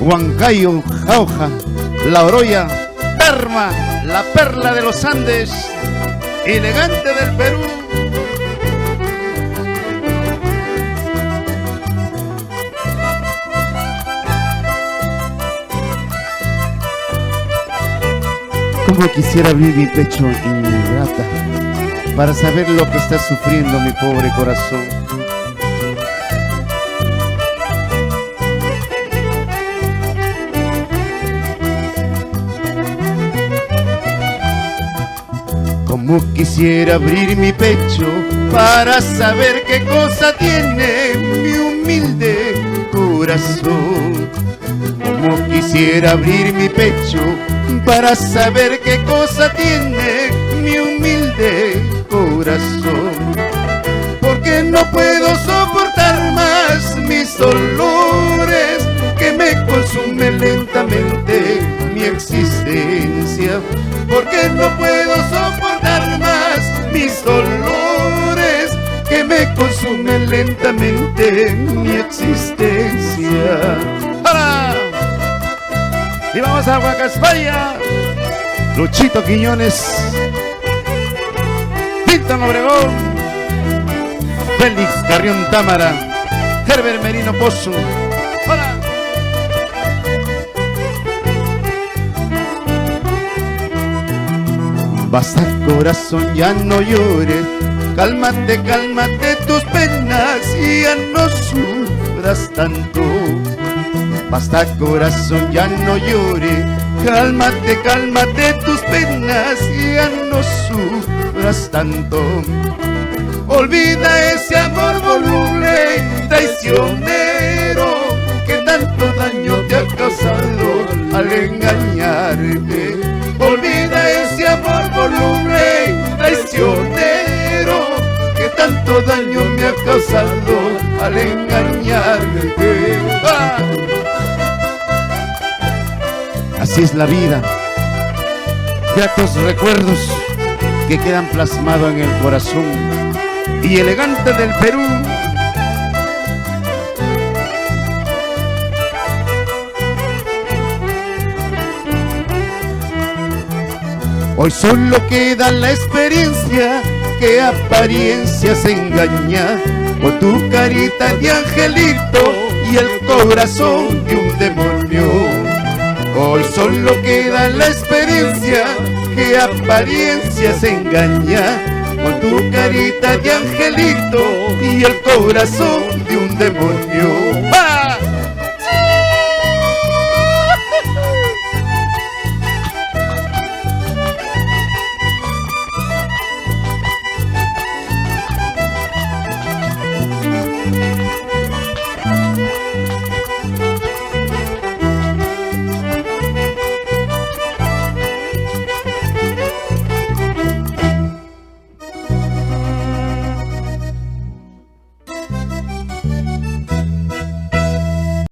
Huancayo, Jauja, La Oroya, Perma, la perla de los Andes, elegante del Perú. Como quisiera abrir mi pecho ingrata para saber lo que está sufriendo mi pobre corazón. Como quisiera abrir mi pecho para saber qué cosa tiene mi humilde corazón. Como quisiera abrir mi pecho para saber qué cosa tiene mi humilde corazón. Porque no puedo soportar más mis dolores que me consumen lentamente mi existencia. Porque no puedo soportar más mis dolores que me consumen lentamente mi existencia. ¡Hala! Y vamos a Huacaspaya, Luchito Quiñones, Víctor Obregón, Félix Carrión Támara, Herbert Merino Pozo. ¡Hola! Basta corazón, ya no llores, cálmate, cálmate tus penas y ya no sufras tanto. Basta corazón, ya no llores, cálmate, cálmate tus penas y ya no sufras tanto. Olvida ese amor voluble, traicionero, que tanto daño te ha causado al engañarte. Olvida ese amor voluble, traicionero, que tanto daño me ha causado al engañarte. ¡Ah! Así es la vida, gratos recuerdos que quedan plasmados en el corazón y elegante del Perú. Hoy solo queda la experiencia que apariencias engaña, con tu carita de angelito y el corazón de un demonio. Hoy solo queda la experiencia que apariencias engaña, con tu carita de angelito y el corazón de un demonio.